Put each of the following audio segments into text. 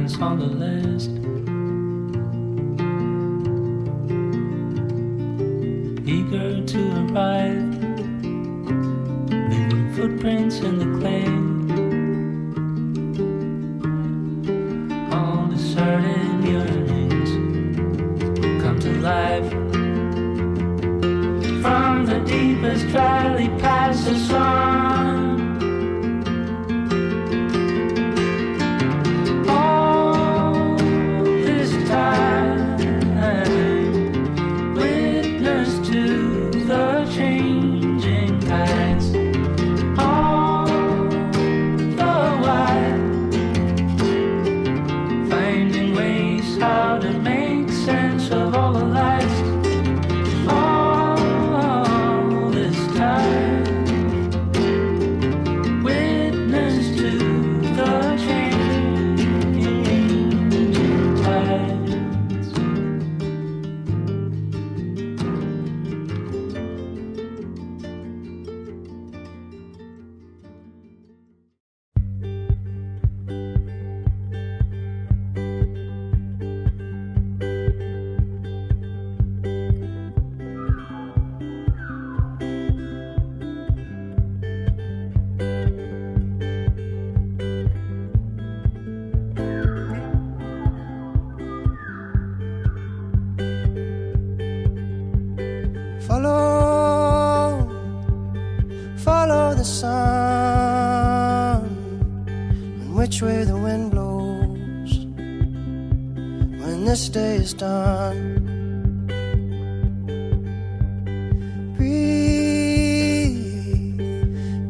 friends on the list. Eager to arrive, leaving footprints in the clay. All deserted yearnings come to life. From the deepest valley past the sun, all this time witness to the changing tides. All the while finding ways how to make sense of all the lies. Follow the sun, and which way the wind blows when this day is done. Breathe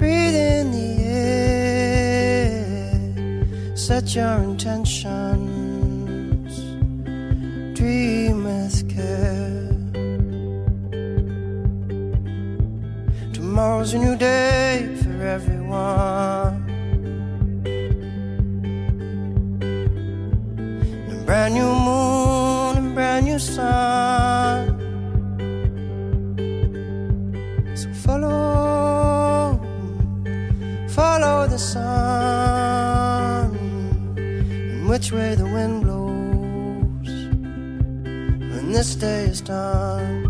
in the air, set your intentions, dream with care. Tomorrow's a new day for everyone, a brand new moon and brand new sun. So follow the sun, and which way the wind blows when this day is done.